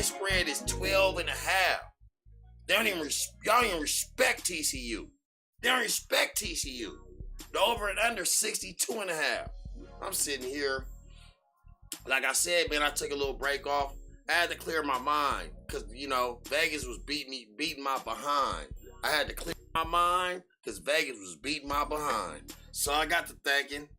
Spread is 12 and a half. Y'all don't even respect TCU. They don't respect TCU. The over and under 62 and a half. I'm sitting here. Like I said, man, I took a little break off. I had to clear my mind because, Vegas was beating my behind. I had to clear my mind because Vegas was beating my behind. So I got to thinking.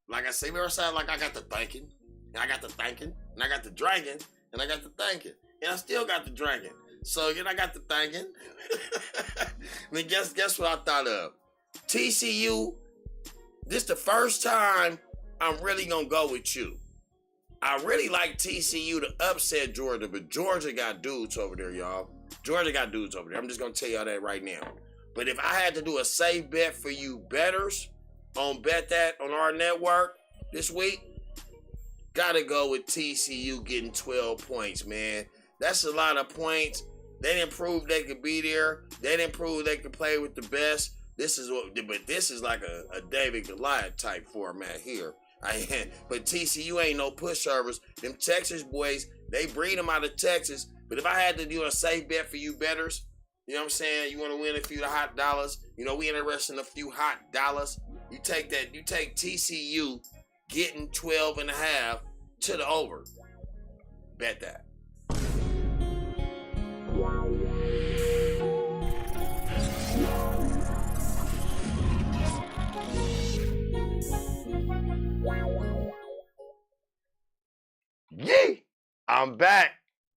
Like I say, I got to thinking. And I got to thinking. And I got to drinking. And I got to thinking. And I still got to drinking. So again, I got to thinking. Then guess what I thought of? TCU, this the first time I'm really going to go with you. I really like TCU to upset Georgia, but Georgia got dudes over there, y'all. Georgia got dudes over there. I'm just going to tell y'all that right now. But if I had to do a safe bet for you bettors on Bet That on our network this week, gotta go with TCU getting 12 points, man. That's a lot of points. They didn't prove they could be there. They didn't prove they could play with the best. This is like a David Goliath type format here. But TCU ain't no pushovers. Them Texas boys, they breed them out of Texas. But if I had to do a safe bet for you bettors, you know what I'm saying? You want to win a few hot dollars. We interested in a few hot dollars. You take TCU getting 12 and a half to the over. Bet that. Yee! I'm back.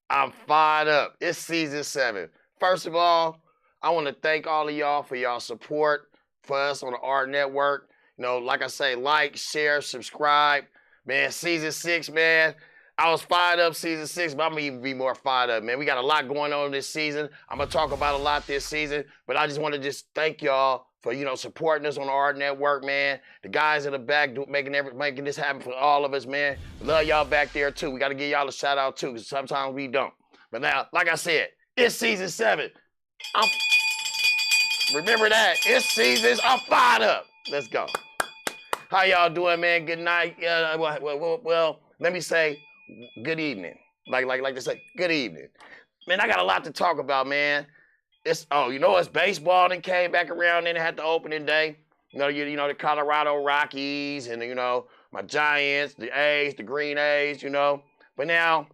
I'm fired up. It's season 7. First of all, I want to thank all of y'all for y'all support for us on the AHRR Network. Like I say, like, share, subscribe. Man, season 6, man. I was fired up season 6, but I'm going to even be more fired up, man. We got a lot going on this season. I'm going to talk about a lot this season, but I just want to thank y'all for, supporting us on the AHRR Network, man. The guys in the back making this happen for all of us, man. Love y'all back there, too. We got to give y'all a shout-out, too, because sometimes we don't. But now, like I said, it's season 7. Remember that. It's seasons. I'm fired up. Let's go. How y'all doing, man? Good night. Well, let me say good evening. Like to say good evening. Man, I got a lot to talk about, man. It's baseball that came back around and had the opening day. The Colorado Rockies and my Giants, the A's, the Green A's, But now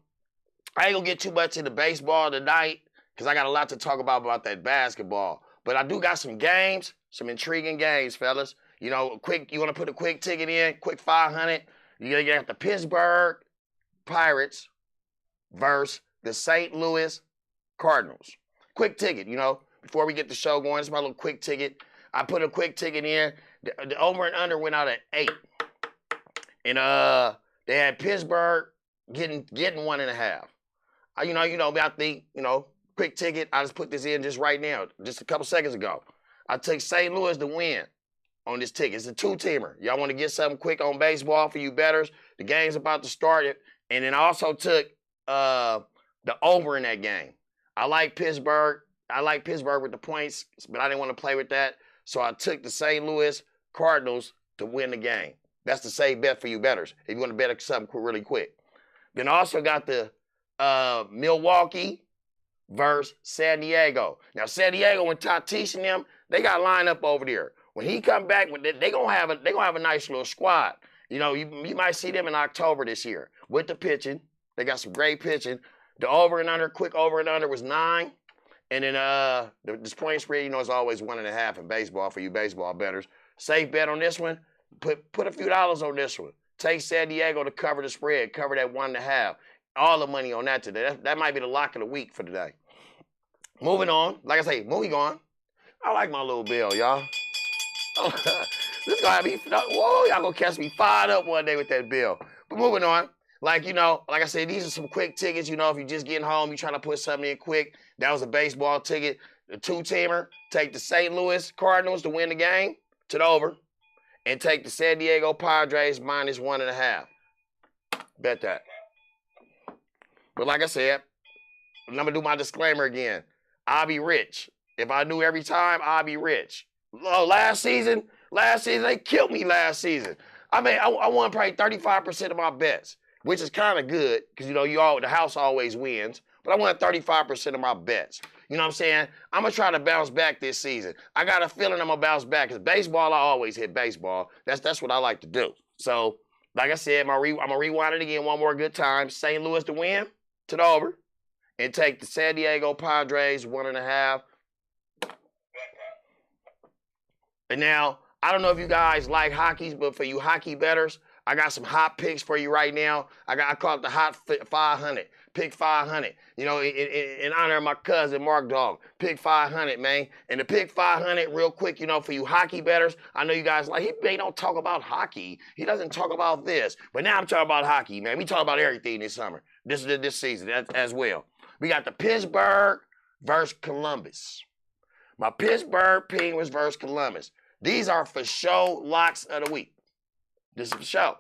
I ain't gonna get too much into baseball tonight because I got a lot to talk about that basketball. But I do got some games, some intriguing games, fellas. You want to put a quick ticket in, quick 500. You got the Pittsburgh Pirates versus the St. Louis Cardinals. Quick ticket, before we get the show going, it's my little quick ticket. I put a quick ticket in. The over and under went out at 8. And they had Pittsburgh getting 1.5. I think, quick ticket. I just put this in just right now, just a couple seconds ago. I took St. Louis to win on this ticket. It's a 2-teamer. Y'all want to get something quick on baseball for you bettors? The game's about to start. And then I also took the over in that game. I like Pittsburgh. I like Pittsburgh with the points, but I didn't want to play with that. So I took the St. Louis Cardinals to win the game. That's the safe bet for you bettors if you want to bet something really quick. Then I also got the Milwaukee versus San Diego. Now San Diego and Tatis and them, they got lined up over there. When he come back, they gonna have a nice little squad. You know, you might see them in October this year with the pitching. They got some great pitching. The over and under, quick over and under was 9. And then the point spread, you know, is always 1.5 in baseball for you baseball bettors. Safe bet on this one. Put a few dollars on this one. Take San Diego to cover the spread, cover that 1.5. All the money on that today. That might be the lock of the week for today. Moving on, like I say, moving on. I like my little bill, y'all. This gonna have me. Whoa, y'all gonna catch me fired up one day with that bill. But moving on, like, you know, like I said, these are some quick tickets. You know, if you're just getting home, you're trying to put something in quick. That was a baseball ticket. The 2-teamer. Take the St. Louis Cardinals to win the game to the over, and take the San Diego Padres minus 1.5. Bet that. But like I said, I'm gonna do my disclaimer again. I'll be rich. If I knew every time, I'll be rich. Last season, they killed me last season. I mean, I won probably 35% of my bets, which is kind of good because, you know, the house always wins. But I won 35% of my bets. You know what I'm saying? I'm going to try to bounce back this season. I got a feeling I'm going to bounce back because baseball, I always hit baseball. That's what I like to do. So, like I said, I'm going to rewind it again one more good time. St. Louis to win to the over, and take the San Diego Padres 1.5. And now, I don't know if you guys like hockey, but for you hockey bettors, I got some hot picks for you right now. I call it the Hot 500. Pick 500. You know, in honor of my cousin, Mark Dog. Pick 500, man. And the Pick 500, real quick, you know, for you hockey bettors, I know you guys like, he don't talk about hockey. He doesn't talk about this. But now I'm talking about hockey, man. We talk about everything this summer, this season as well. We got the Pittsburgh versus Columbus. My Pittsburgh Penguins versus Columbus. These are for show locks of the week. This is for show.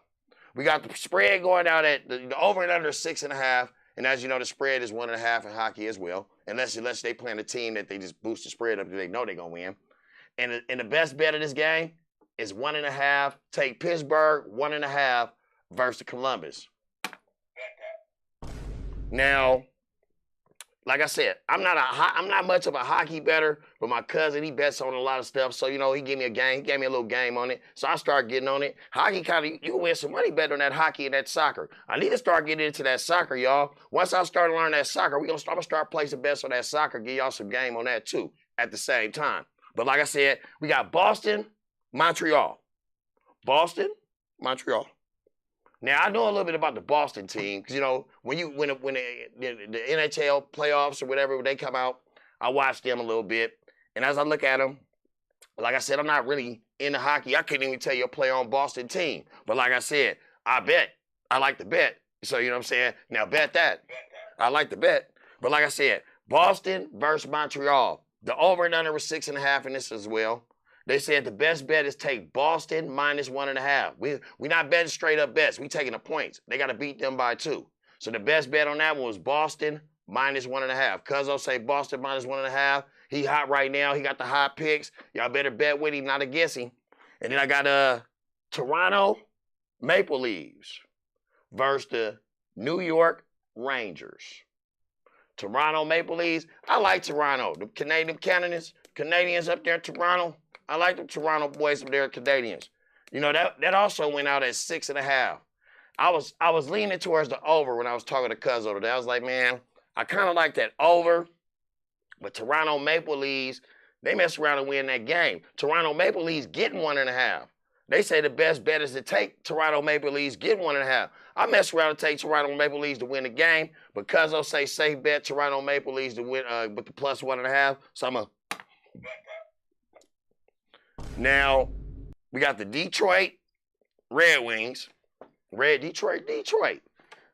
We got the spread going out at the over and under 6.5. And as you know, the spread is 1.5 in hockey as well. Unless they playing a team that they just boost the spread up because they know they're going to win. And the best bet of this game is 1.5. Take Pittsburgh 1.5 versus Columbus. Now, like I said, I'm not much of a hockey bettor, but my cousin, he bets on a lot of stuff. So, you know, he gave me a game. He gave me a little game on it. So I started getting on it. Hockey you can win some money betting on that hockey and that soccer. I need to start getting into that soccer, y'all. Once I start learning that soccer, I'm going to start placing bets on that soccer, give y'all some game on that too at the same time. But like I said, we got Boston, Montreal. Boston, Montreal. Now, I know a little bit about the Boston team because, you know, when the NHL playoffs or whatever, when they come out, I watch them a little bit. And as I look at them, like I said, I'm not really into hockey. I couldn't even tell you a player on Boston team. But like I said, I bet. I like to bet. So, you know what I'm saying? Now, bet that. I like to bet. But like I said, Boston versus Montreal. The over and under was 6.5 in this as well. They said the best bet is take Boston minus 1.5. We not betting straight up bets. We taking the points. They got to beat them by 2. So the best bet on that one was Boston minus 1.5. Cuzzo say Boston minus 1.5. He hot right now. He got the hot picks. Y'all better bet with him, not against him. And then I got Toronto Maple Leafs versus the New York Rangers. Toronto Maple Leafs. I like Toronto. The Canadians up there in Toronto. I like the Toronto boys up there, Canadians. You know, that also went out at 6.5. I was leaning towards the over when I was talking to Cuzzo today. I was like, man, I kind of like that over. But Toronto Maple Leafs, they mess around and win that game. Toronto Maple Leafs getting 1.5. They say the best bet is to take Toronto Maple Leafs, get 1.5. I mess around and take Toronto Maple Leafs to win the game. But Cuzzo say safe bet Toronto Maple Leafs to win with the plus 1.5. So I'm Now, we got the Detroit Red Wings. Detroit.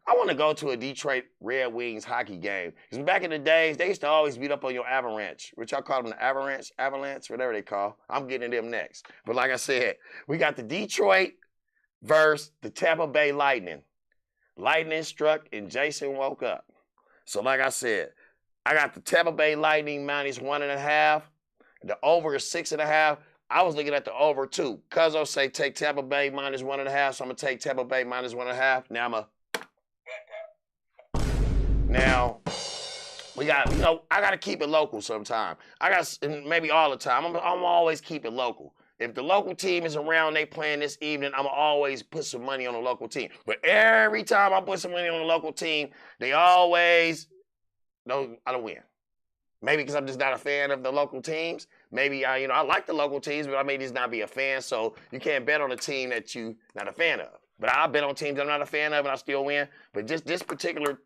I want to go to a Detroit Red Wings hockey game. Because back in the days, they used to always beat up on your Avalanche. Which y'all call them the Avalanche, whatever they call. I'm getting them next. But like I said, we got the Detroit versus the Tampa Bay Lightning. Lightning struck and Jason woke up. So like I said, I got the Tampa Bay Lightning minus 1.5. The over is 6.5. I was looking at the over too. Cuzzo say take Tampa Bay minus 1.5, so I'm gonna take Tampa Bay minus 1.5. Now we got, I gotta keep it local sometime. Maybe all the time. I'm always keep it local. If the local team is around, they playing this evening, I'm gonna always put some money on the local team. But every time I put some money on the local team, they always I don't win. Maybe because I'm just not a fan of the local teams. Maybe I like the local teams, but I may just not be a fan. So you can't bet on a team that you're not a fan of. But I bet on teams I'm not a fan of, and I still win. But just this particular,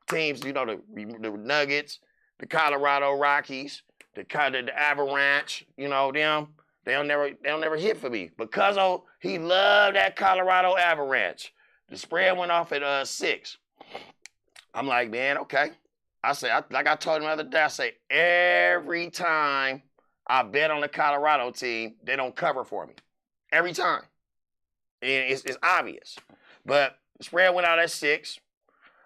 teams, the Nuggets, the Colorado Rockies, the Avalanche, them. They'll never hit for me. Because he loved that Colorado Avalanche. The spread went off at 6. I'm like, man, okay. I say, like I told him the other day, I say, every time I bet on the Colorado team, they don't cover for me. Every time. And it's obvious. But the spread went out at 6.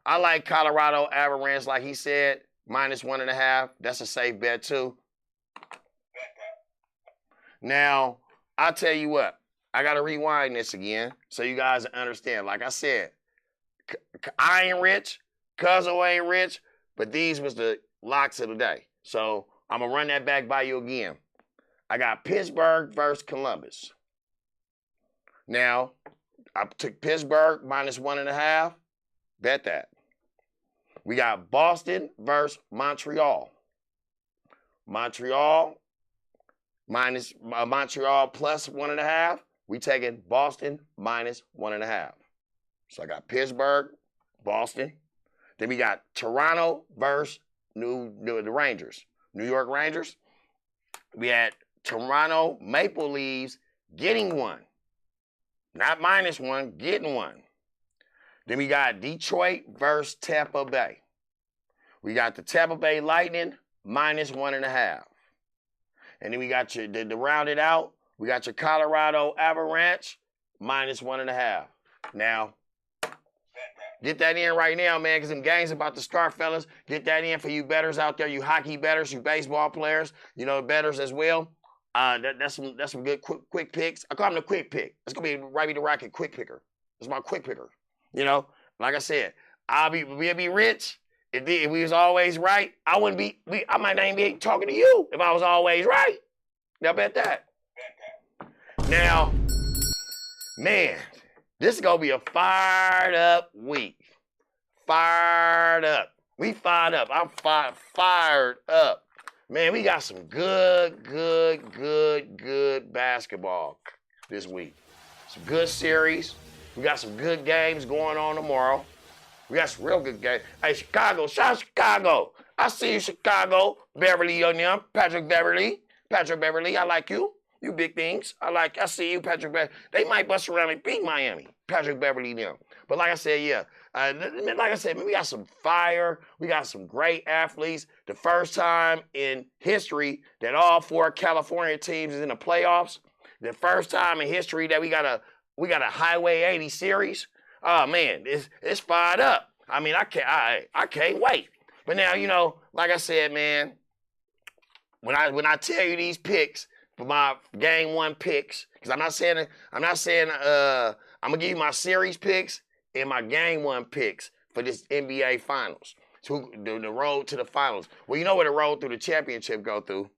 I like Colorado Avalanche, like he said, minus 1.5. That's a safe bet, too. Now, I'll tell you what. I got to rewind this again so you guys understand. Like I said, I ain't rich. Cuzzo ain't rich. But these was the locks of the day. So I'm going to run that back by you again. I got Pittsburgh versus Columbus. Now, I took Pittsburgh minus 1.5. Bet that. We got Boston versus Montreal. Montreal plus 1.5. We taking Boston minus 1.5. So I got Pittsburgh, Boston. Then we got Toronto versus the Rangers. New York Rangers. We had Toronto Maple Leafs getting 1. Not minus 1, getting 1. Then we got Detroit versus Tampa Bay. We got the Tampa Bay Lightning minus 1.5. And then we got to round it out, we got your Colorado Avalanche minus 1.5. Now, get that in right now, man, because them games about to start, fellas. Get that in for you bettors out there, you hockey bettors, you baseball players, bettors as well. That's some good quick picks. I call them the quick pick. It's gonna be Robbie the Rocket quick picker. It's my quick picker. Like I said, we'll be rich. If we was always right, I might not even be talking to you if I was always right. Now bet that. Now, man, this is gonna be a fired up week. Fired up. We fired up. I'm fired up. Man, we got some good basketball this week. Some good series. We got some good games going on tomorrow. We got some real good games. Hey, Chicago, shout out Chicago. I see you, Chicago. Beverly, your name. Patrick Beverly, I like you. You big things. I see you, Patrick Beverly. They might bust around and beat Miami. Patrick Beverly, them. But like I said, yeah. We got some fire. We got some great athletes. The first time in history that all 4 California teams is in the playoffs. The first time in history that we got a Highway 80 series. Oh man, it's fired up. I mean, I can't wait. But now, like I said, man, when I tell you these picks for my game 1 picks, because I'm not saying I'm gonna give you my series picks and my game 1 picks for this NBA Finals. So the road to the finals. Well, you know where the road through the championship go through.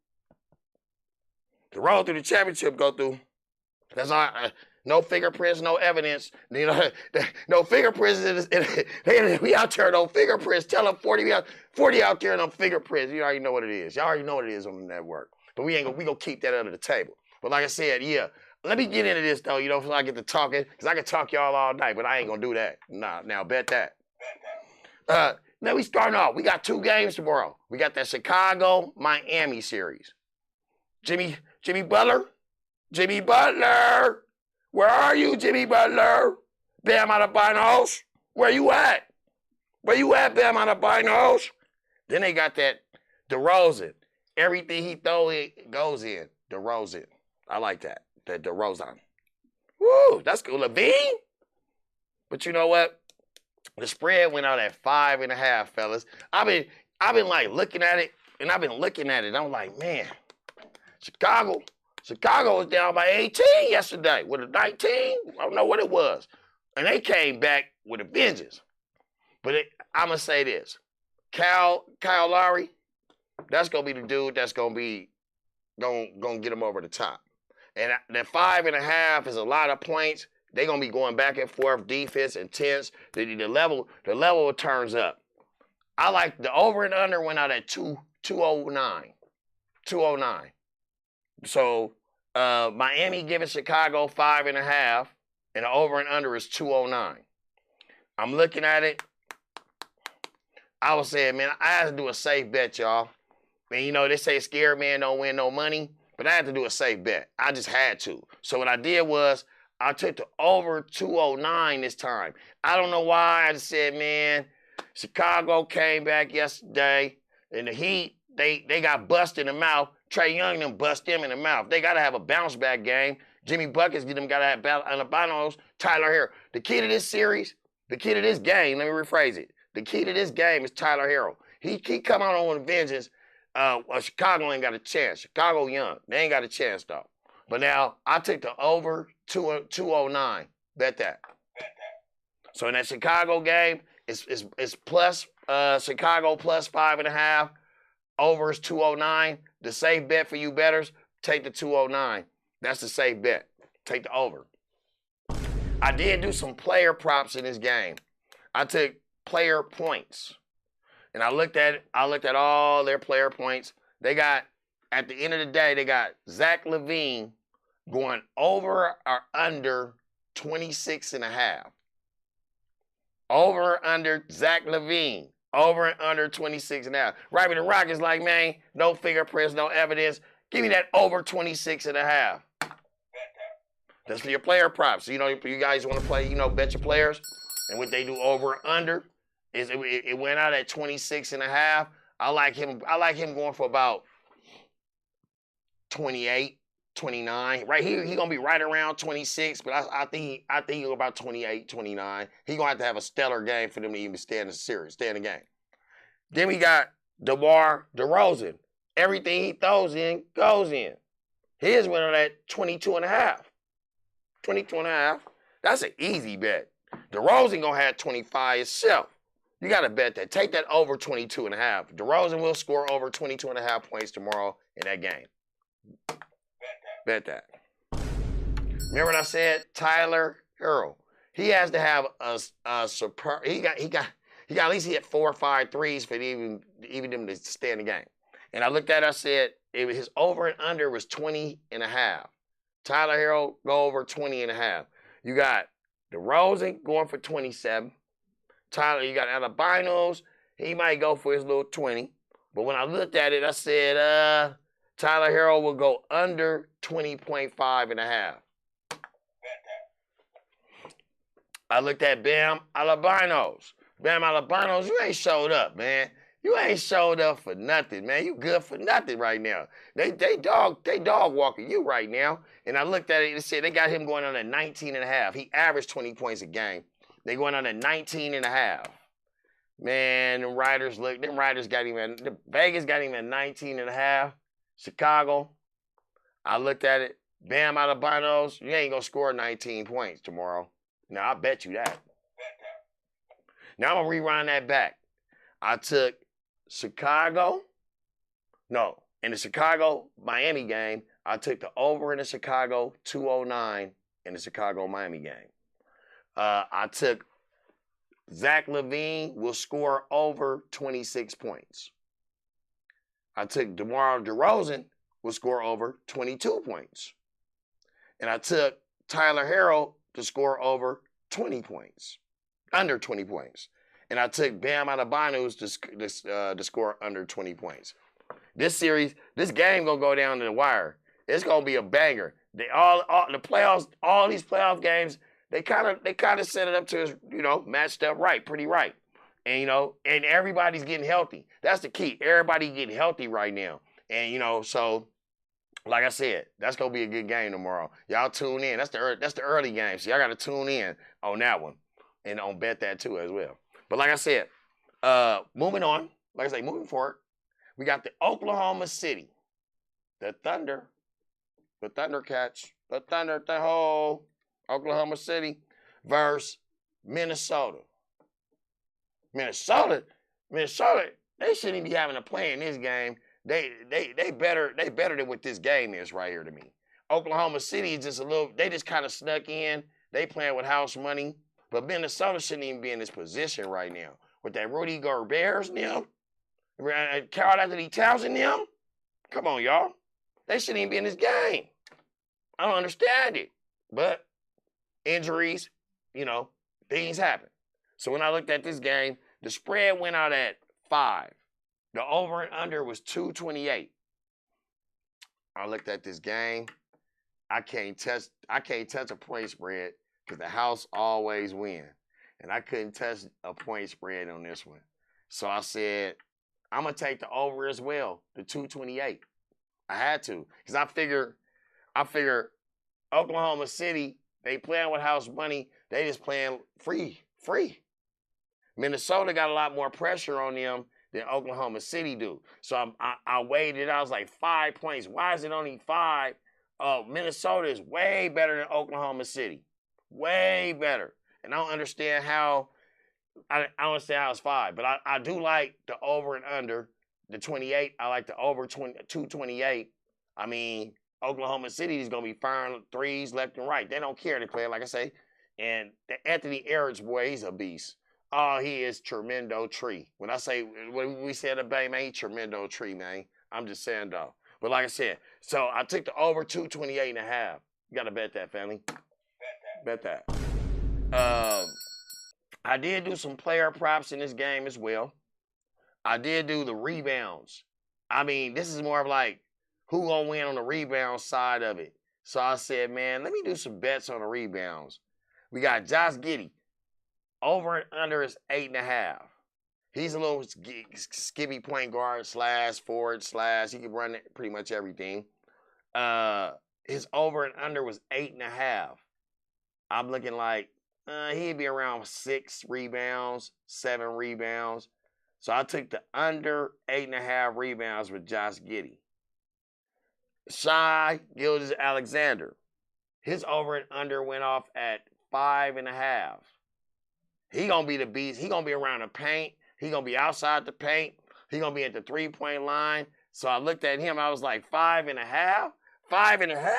The road through the championship go through. That's all. No fingerprints, no evidence. No fingerprints. We out there, no fingerprints. Tell them 40 out there, no fingerprints. You already know what it is. Y'all already know what it is on the network. But we gonna keep that under the table. But like I said, yeah. Let me get into this though, so I get to talking, because I can talk y'all all night, but I ain't gonna do that. Nah, now bet that. Now we starting off. We got 2 games tomorrow. We got that Chicago-Miami series. Jimmy Butler. Where are you, Jimmy Butler? Bam Adebayo. Where you at? Bam Adebayo? Then they got that DeRozan. Everything he throw in goes in. DeRozan. I like that. That DeRozan. Woo, that's cool. Levine? But you know what? The spread went out at 5.5, fellas. I've been like looking at it, and I'm like, man, Chicago Chicago was down by 18 yesterday with a 19. I don't know what it was. And they came back with a vengeance. But I'm going to say this. Kyle Lowry, that's going to be the dude that's going to be going to get him over the top. And that 5.5 is a lot of points. They're going to be going back and forth, defense, intense. The level turns up. I like the over and under went out at 209. 209. So Miami giving Chicago 5.5, and the over and under is 209. I'm looking at it. I was saying, man, I had to do a safe bet, y'all. And you know, they say scared man don't win no money, but I had to do a safe bet. I just had to. So what I did was I took the over 209 this time. I don't know why. I just said, man, Chicago came back yesterday, and the Heat, they got busted in the mouth. Trae Young them bust them in the mouth. They got to have a bounce back game. Jimmy Buckets them got to have albinos. Tyler Herro. The key to this series, the key to this game, let me rephrase it. The key to this game is Tyler Herro. He come out on vengeance. Chicago ain't got a chance. Chicago young. They ain't got a chance, though. But now, I took the over 209. Bet that. So in that Chicago game, it's plus Chicago plus 5.5. Over is 209. The safe bet for you bettors, take the 209. That's the safe bet. Take the over. I did do some player props in this game. I took player points. And I looked at all their player points. They got, at the end of the day, they got Zach LaVine going over or under 26.5. Over or under Zach LaVine. Over and under 26.5. Robbie the Rockets like, man, no fingerprints, no evidence. Give me that over 26.5. That's for your player props. So, you know, you guys want to play, you know, bet your players. And what they do over and under is it went out at 26.5. I like him going for about 28, 29. Right here, he's gonna be right around 26, but I think he'll go about 28, 29. He's gonna have a stellar game for them to even stay in the game. Then we got DeMar DeRozan. Everything he throws in goes in. His went on at 22.5. 22.5. That's an easy bet. DeRozan gonna have 25 himself. You gotta bet that. Take that over 22.5. DeRozan will score over 22.5 points tomorrow in that game. Bet that. Remember what I said? Tyler Herro. He has to have a superb. He got at least hit 4 or 5 threes for even them to stay in the game. And I looked at it, I said his over and under was 20.5. Tyler Herro go over 20.5. You got DeRozan going for 27. Tyler, you got albinos. He might go for his little 20. But when I looked at it, I said, Tyler Herro will go under 20.5.5. I looked at Bam Albinos. Bam Albinos, you ain't showed up, man. You ain't showed up for nothing, man. You good for nothing right now. They dog walking you right now. And I looked at it and said they got him going on at 19.5. He averaged 20 points a game. They going on at 19.5. Man, them Riders got him at, Vegas got him at 19.5. Chicago, I looked at it. Bam Albinos, you ain't gonna score 19 points tomorrow. Now, I bet you that. Now, I'm gonna rewind that back. I took Chicago. No, in the Chicago-Miami game, I took the over in the Chicago 209 in the Chicago-Miami game. I took Zach LaVine will score over 26 points. I took DeMar DeRozan will score over 22 points. And I took Tyler Herro to score over 20 points, under 20 points. And I took Bam Adebayo to score under 20 points. This series, this game gonna go down to the wire. It's gonna be a banger. All the playoffs, all these playoff games, they kind of set it up to, you know, matched up right, pretty right. And, you know, and everybody's getting healthy. That's the key. Everybody getting healthy right now. And, you know, so like I said, that's gonna be a good game tomorrow. Y'all tune in. That's the early game. So y'all gotta tune in on that one. And on bet that too as well. But like I said, moving on, like I say, moving forward, we got the Oklahoma City, the Thunder, the Thundercats, the whole Oklahoma City versus Minnesota. Minnesota, they shouldn't even be having a play in this game. They better than what this game is right here to me. Oklahoma City is just they just kind of snuck in. They playing with house money. But Minnesota shouldn't even be in this position right now. With that Rudy Gobert them, Carl Anthony Towns them. Come on, y'all. They shouldn't even be in this game. I don't understand it. But injuries, things happen. So when I looked at this game, the spread went out at 5. The over and under was 228. I looked at this game. I can't touch a point spread because the house always win. And I couldn't touch a point spread on this one. So I said, I'm going to take the over as well, the 228. I had to. Because I figure Oklahoma City, they playing with house money. They just playing free. Minnesota got a lot more pressure on them than Oklahoma City do. So I weighed it. I was like 5 points. Why is it only 5? Minnesota is way better than Oklahoma City. Way better. And I don't understand how it's 5. But I do like the over and under, the 28. I like the over 228. I mean, Oklahoma City is going to be firing threes left and right. They don't care to play, like I say. And the Anthony Edwards boy, he's a beast. Oh, he is tremendo tree. When we said about him, man, he tremendo tree, man. I'm just saying, though. But like I said, so I took the over 228.5. You got to bet that, family. Bet that. I did do some player props in this game as well. I did do the rebounds. I mean, this is more of like who gonna win on the rebound side of it. So I said, man, let me do some bets on the rebounds. We got Josh Giddey. Over and under is 8.5. He's a little skibby point guard / forward / he can run pretty much everything. His over and under was 8.5. I'm looking like he'd be around 6 rebounds, 7 rebounds. So I took the under 8.5 rebounds with Josh Giddey. Shai Gilgeous-Alexander. His over and under went off at 5.5. He gonna be the beast. He gonna be around the paint. He gonna be outside the paint. He gonna be at the 3-point line. So I looked at him. I was like 5.5. 5.5.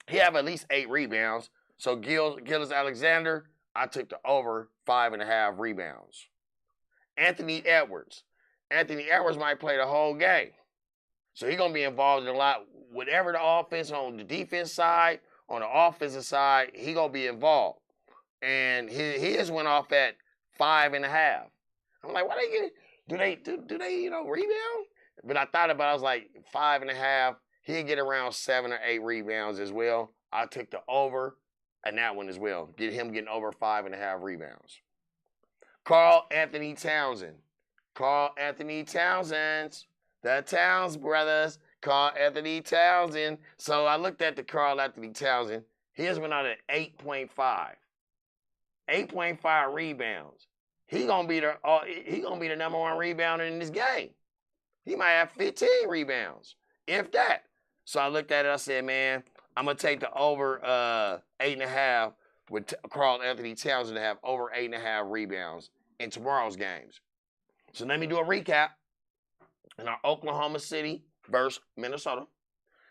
He have at least 8 rebounds. So Gilgeous-Alexander, I took the over 5.5 rebounds. Anthony Edwards. Anthony Edwards might play the whole game. So he's gonna be involved in a lot. Whatever the offense on the defense side, on the offensive side, he gonna be involved. And his went off at 5.5. I'm like, why they get it? Do they rebound? But I thought about it, I was like 5.5. He'd get around 7 or 8 rebounds as well. I took the over and that one as well. Get him getting over 5.5 rebounds. Carl Anthony Townsend. The Towns brothers. Carl Anthony Townsend. So I looked at the Carl Anthony Townsend. His went out at 8.5. 8.5 rebounds. He gonna be the number 1 rebounder in this game. He might have 15 rebounds, if that. So I looked at it. I said, man, I'm gonna take the over 8.5 with Carl Anthony Townsend to have over 8.5 rebounds in tomorrow's games. So let me do a recap. In our Oklahoma City versus Minnesota,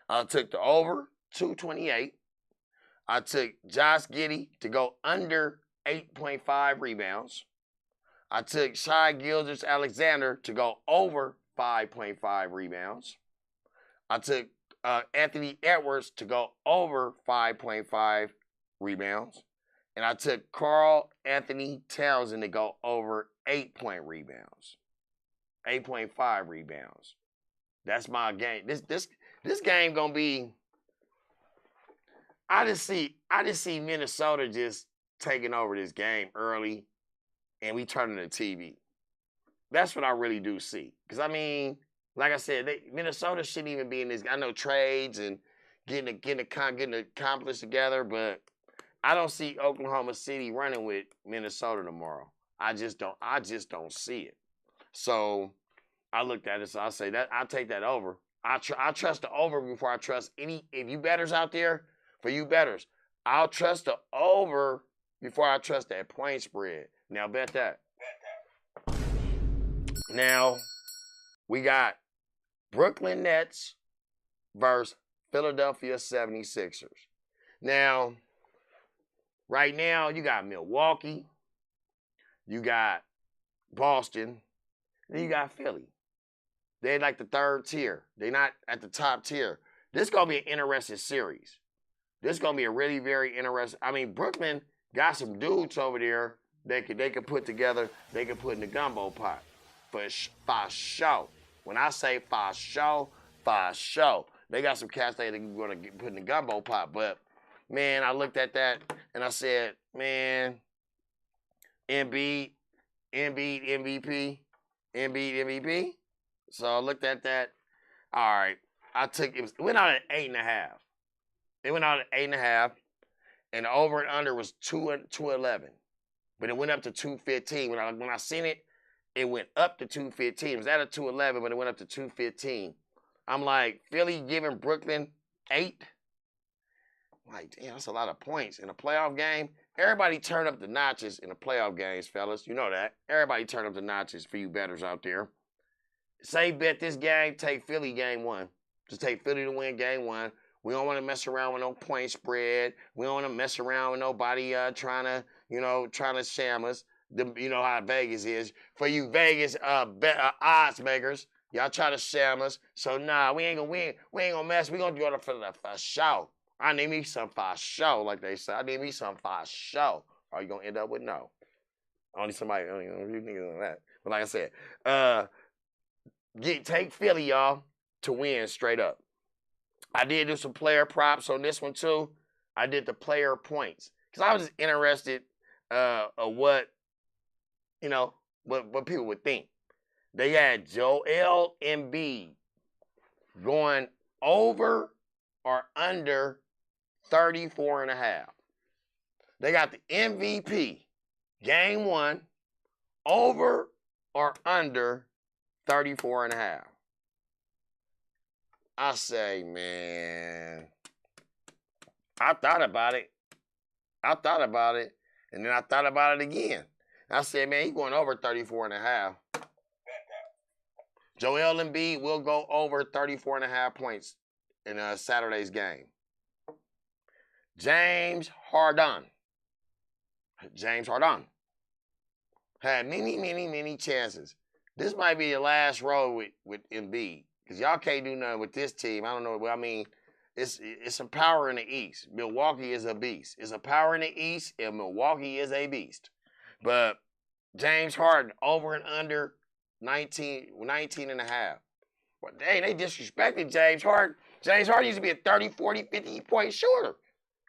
I took the over 228. I took Josh Giddey to go under 8.5 rebounds. I took Shai Gilgeous-Alexander to go over 5.5 rebounds. I took Anthony Edwards to go over 5.5 rebounds. And I took Carl Anthony Townsend to go over 8-point rebounds. 8.5 rebounds. That's my game. This game gonna be. I just see Minnesota just taking over this game early, and we turning the TV. That's what I really do see. Because I mean, like I said, Minnesota shouldn't even be in this. I know trades and getting accomplished together, but I don't see Oklahoma City running with Minnesota tomorrow. I just don't see it. So I looked at it. So I say that I'll take that over. I trust the over before I trust any. If you bettors out there, for you bettors, I'll trust the over before I trust that point spread. Now bet that. Now we got Brooklyn Nets versus Philadelphia 76ers. Now, right now, you got Milwaukee, you got Boston, and you got Philly. They're like the third tier. They're not at the top tier. This is going to be an interesting series. This is going to be a really, very interesting. I mean, Brooklyn got some dudes over there they could put together, they could put in the gumbo pot. For sure. When I say for sure. They got some cats they're going to put in the gumbo pot. But, man, I looked at that and I said, man, Embiid, MVP. So I looked at that. All right. It went out at 8.5. It went out at 8.5. And the over and under was 211. But it went up to 215. When I seen it, it went up to 215. It was at a 211, but it went up to 215. I'm like, Philly giving Brooklyn 8. I'm like, damn, that's a lot of points. In a playoff game, everybody turn up the notches in the playoff games, fellas. You know that. Everybody turn up the notches for you bettors out there. Say bet this game, take Philly game 1. Just take Philly to win game 1. We don't want to mess around with no point spread. We don't want to mess around with nobody trying to sham us. You know how Vegas is. For you Vegas odds makers, y'all try to sham us. So nah, we ain't gonna mess. We gonna do it for show. I need me some for show, like they say. I need me some for show. Or you gonna end up with no. Only somebody, you niggas on that. But like I said, take Philly, y'all, to win straight up. I did do some player props on this one too. I did the player points because I was just interested of what people would think. They had Joel Embiid going over or under 34.5. They got the MVP game 1 over or under 34.5. I say, man, I thought about it. And then I thought about it again. I said, man, he's going over 34.5. Joel Embiid will go over 34.5 points in Saturday's game. James Harden had many chances. This might be the last road with Embiid. Because y'all can't do nothing with this team. I don't know. I mean, it's some power in the East. Milwaukee is a beast. It's a power in the East, and Milwaukee is a beast. But James Harden, over and under 19.5. Well, dang, they disrespected James Harden. James Harden used to be a 30, 40, 50-point shooter.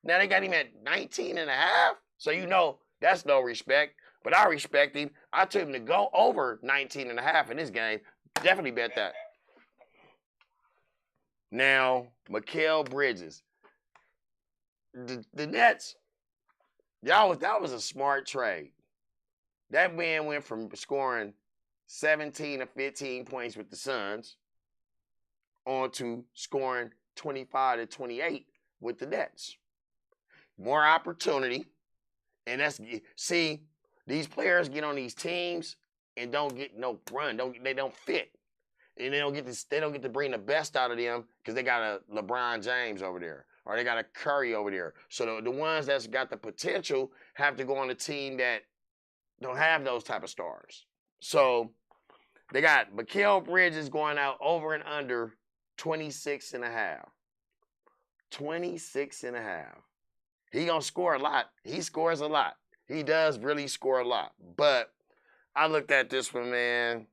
Now they got him at 19.5. So you know that's no respect. But I respect him. I took him to go over 19.5 in this game. Definitely bet that. Now, Mikal Bridges. The Nets, that was a smart trade. That man went from scoring 17 to 15 points with the Suns on to scoring 25 to 28 with the Nets. More opportunity. And these players get on these teams and don't get no run. They don't fit. And they don't get to bring the best out of them because they got a LeBron James over there or they got a Curry over there. So the ones that's got the potential have to go on a team that don't have those type of stars. So they got Mikal Bridges going out over and under 26.5. 26.5. He gonna score a lot. He scores a lot. He does really score a lot. But I looked at this one, man.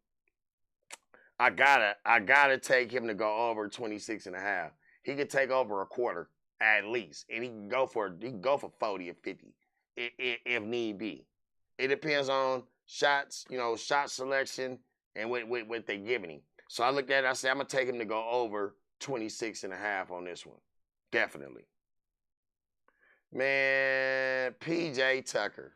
I gotta take him to go over 26.5. He could take over a quarter at least, and he can go for 40 or 50 if need be. It depends on shots, shot selection and what they giving him. So I looked at it. I said I'm gonna take him to go over 26.5 on this one, definitely. Man, PJ Tucker.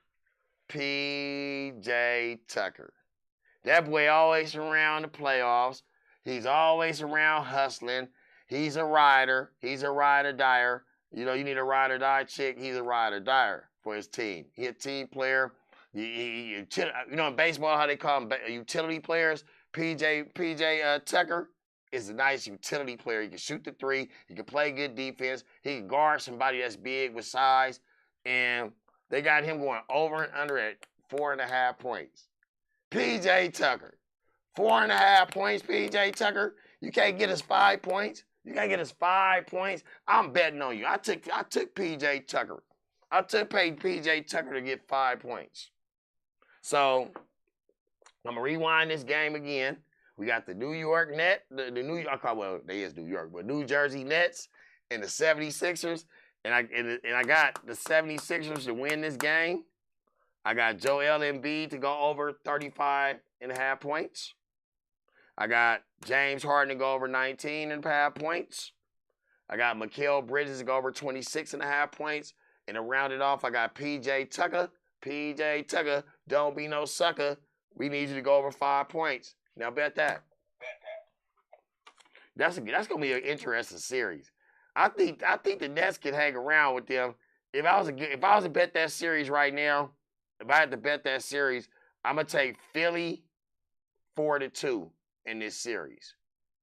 That boy always around the playoffs. He's always around hustling. He's a rider. He's a ride-or-dyer. You know, you need a ride-or-die chick. He's a ride-or-dyer for his team. He's a team player. You know, in baseball, how they call them utility players. PJ Tucker is a nice utility player. He can shoot the three. He can play good defense. He can guard somebody that's big with size. And they got him going over and under at 4.5 points. PJ Tucker. 4.5 points, PJ Tucker. You can't get us 5 points. You can't get us 5 points. I'm betting on you. I took PJ Tucker. I paid PJ Tucker to get 5 points. So I'm gonna rewind this game again. We got the New York Nets, the New York, well, they is New York, but New Jersey Nets and the 76ers. And I got the 76ers to win this game. I got Joel Embiid to go over 35.5 points. I got James Harden to go over 19.5 points. I got Mikal Bridges to go over 26.5 points. And to round it off, I got PJ Tucker. PJ Tucker, don't be no sucker. We need you to go over 5 points. Now bet that. That's gonna be an interesting series. I think the Nets can hang around with them. If I was to bet that series right now, if I had to bet that series, I'm gonna take Philly 4-2 in this series.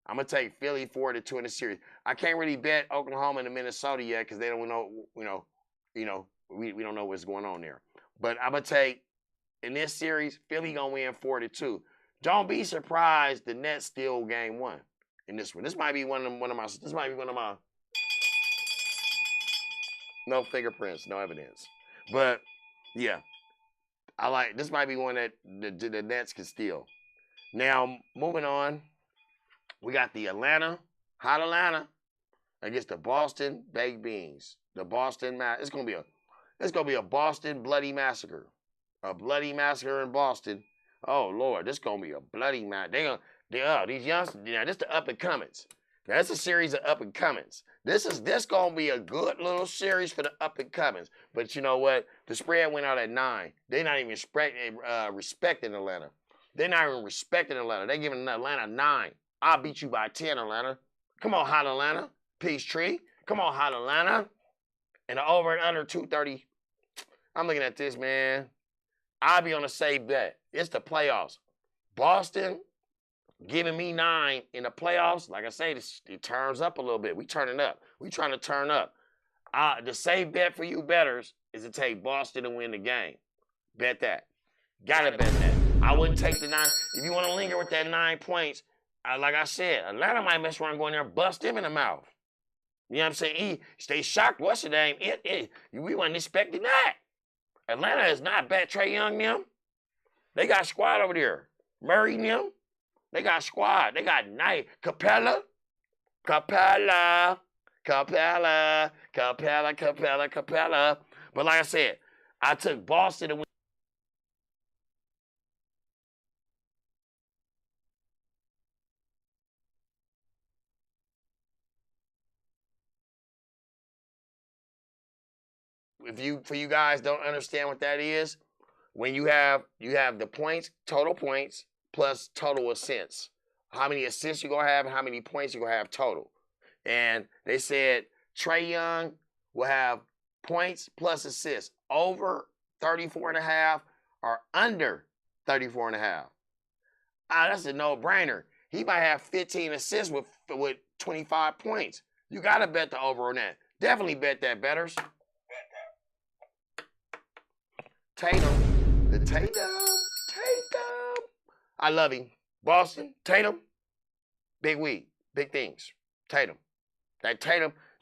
I'm gonna take Philly 4-2 in this series. I can't really bet Oklahoma and Minnesota yet because they don't know. We don't know what's going on there. But I'm gonna take in this series, Philly gonna win 4-2. Don't be surprised the Nets steal game 1 in this one. This might be one of my no fingerprints, no evidence. But yeah, this might be one that the Nets can steal. Now, moving on, we got the Hot Atlanta against the Boston Baked Beans. The Boston, it's gonna be a Boston bloody massacre. A bloody massacre in Boston. Oh Lord, this gonna be a bloody massacre. These youngsters, this the up and comings. That's a series of up and comings. This gonna be a good little series for the up and comings. But you know what? The spread went out at 9. They're not even respecting Atlanta. They're not even respecting Atlanta. They're giving Atlanta 9. I'll beat you by 10, Atlanta. Come on, Hot Atlanta. Peachtree. Come on, Hot Atlanta. And the over and under 230. I'm looking at this, man. I'll be on a safe bet. It's the playoffs. Boston giving me 9 in the playoffs. Like I say, it turns up a little bit. We turning up. We trying to turn up. The safe bet for you bettors is to take Boston to win the game. Bet that. Gotta bet that. I wouldn't take the 9. If you want to linger with that 9 points, like I said, Atlanta might mess around going there and bust him in the mouth. You know what I'm saying? Stay shocked. What's the name? We wasn't expecting that. Atlanta is not bad. Trae Young, them. They got squad over there. Murray, them. They got squad. They got Knight. Capella. But like I said, I took Boston to win. For you guys don't understand what that is, when you have the points, total points, plus total assists. How many assists you're going to have and how many points you're going to have total. And they said Trae Young will have points plus assists over 34.5 or under 34.5. That's a no-brainer. He might have 15 assists with 25 points. You got to bet the over on that. Definitely bet that, bettors. Tatum. I love him. Boston, Tatum. Big weed. Big things. Tatum. They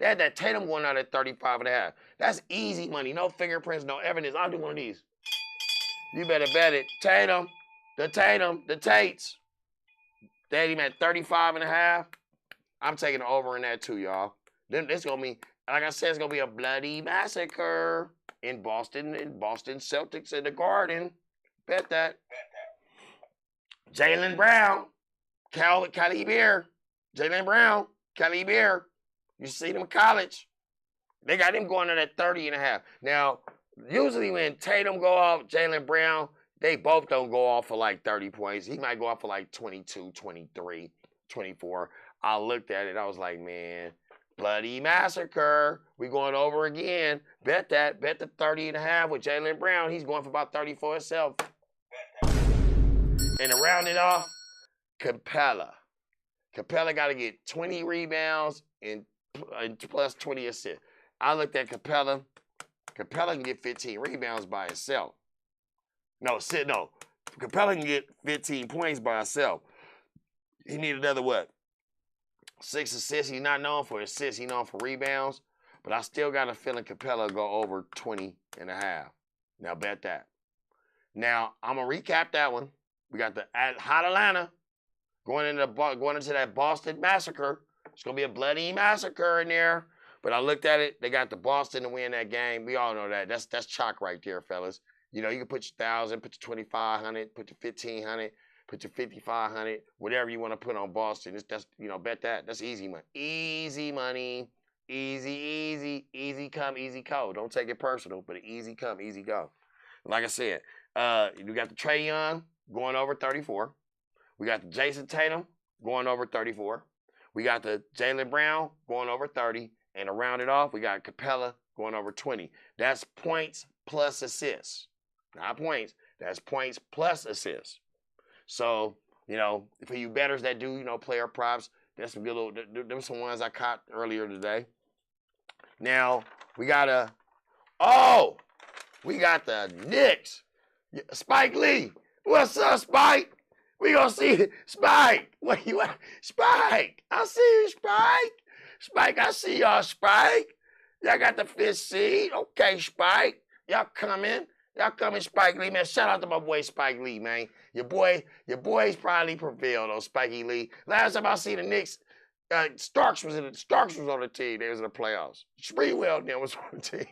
had that Tatum going out at 35.5. That's easy money. No fingerprints, no evidence. I'll do one of these. You better bet it. The Tates. They had him at 35.5. I'm taking over in that too, y'all. Then it's going to be, like I said, it's going to be a bloody massacre in Boston Celtics in the Garden. Bet that. Jaylen Brown, Cali Bear. Jaylen Brown, Cali Bear. You see them in college. They got him going in at 30.5. Now, usually when Tatum go off, Jaylen Brown, they both don't go off for like 30 points. He might go off for like 22, 23. 24. I looked at it. I was like, man, bloody massacre. We going over again. Bet that. Bet the 30.5 with Jaylen Brown. He's going for about 30 for himself. And to round it off, Capella. Capella got to get 20 rebounds and plus 20 assists. I looked at Capella. Capella can get 15 rebounds by himself. No. Capella can get 15 points by himself. He need another what? 6 assists. He's not known for assists. He's known for rebounds. But I still got a feeling Capella go over 20.5. Now bet that. Now I'm gonna recap that one. We got the Hot Atlanta going into that Boston massacre. It's gonna be a bloody massacre in there. But I looked at it. They got the Boston to win that game. We all know that. That's chalk right there, fellas. You know, you can put your 1,000, put your 2,500, put your 1,500, put your 5,500, whatever you want to put on Boston. That's bet that. That's easy money. Easy money. Easy come, easy go. Don't take it personal, but easy come, easy go. Like I said, we got the Trae Young going over 34. We got the Jason Tatum going over 34. We got the Jaylen Brown going over 30. And to round it off, we got Capella going over 20. That's points plus assists. Not points. That's points plus assists. So, for you bettors that do, player props, there's some good little, there's some ones I caught earlier today. Now, we got the Knicks. Spike Lee. What's up, Spike? We gonna see Spike. What you at? Spike. I see you, Spike. Spike, I see y'all, Spike. Y'all got the 5th seed. Okay, Spike. Y'all coming, Spike Lee, man. Shout out to my boy Spike Lee, man. Your boy's probably prevailed on Spikey Lee. Last time I seen the Knicks, Starks was on the team. They was in the playoffs. Spreewell then was on the team.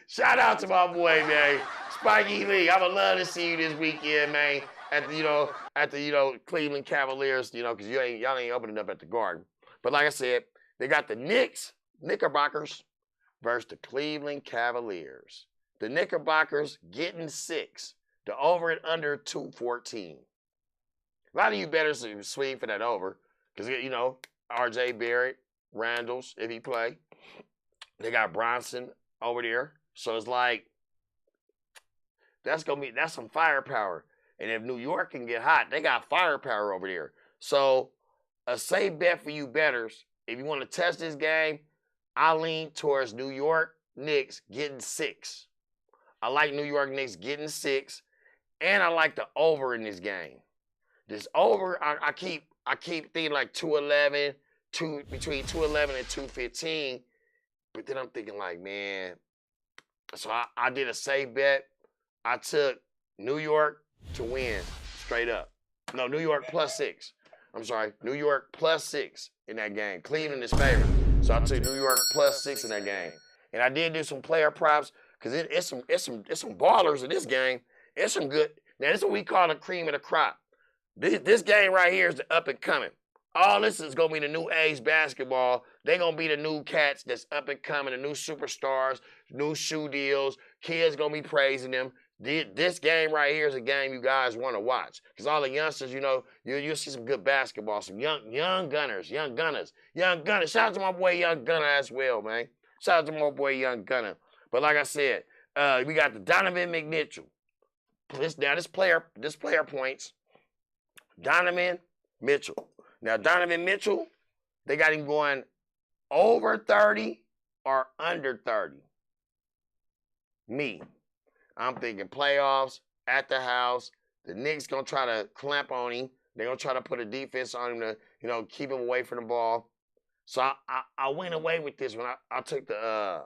Shout out to my boy, man. Spikey Lee. I would love to see you this weekend, man. At the Cleveland Cavaliers, because y'all ain't opening up at the Garden. But like I said, they got the Knickerbockers versus the Cleveland Cavaliers. The Knickerbockers getting 6. The over and under 214. A lot of you bettors swing for that over. Because, R.J. Barrett, Randalls, if he play. They got Bronson over there. So it's like, that's some firepower. And if New York can get hot, they got firepower over there. So a safe bet for you bettors, if you want to test this game, I lean towards New York Knicks getting 6. I like New York Knicks getting 6, and I like the over in this game. This over, I keep thinking like 211, between 211 and 215, but then I'm thinking like, man. So I did a safe bet. I took New York to win straight up. No, New York plus 6. I'm sorry, New York plus 6 in that game. Cleveland is favored, so I took New York plus 6 in that game. And I did do some player props because it's some ballers in this game. It's some good. Now this is what we call the cream of the crop. This game right here is the up and coming. All this is gonna be the new age basketball. They're gonna be the new cats that's up and coming, the new superstars, new shoe deals. Kids gonna be praising them. This game right here is a game you guys want to watch. Because all the youngsters, you'll see some good basketball, some young gunners. Shout out to my boy Young Gunner as well, man. Shout out to my boy Young Gunner. But like I said, we got the Donovan McMitchell. This player points. Donovan Mitchell. Now, Donovan Mitchell, they got him going over 30 or under 30. Me. I'm thinking playoffs, at the house. The Knicks going to try to clamp on him. They're going to try to put a defense on him to, keep him away from the ball. So I went away with this one. I took the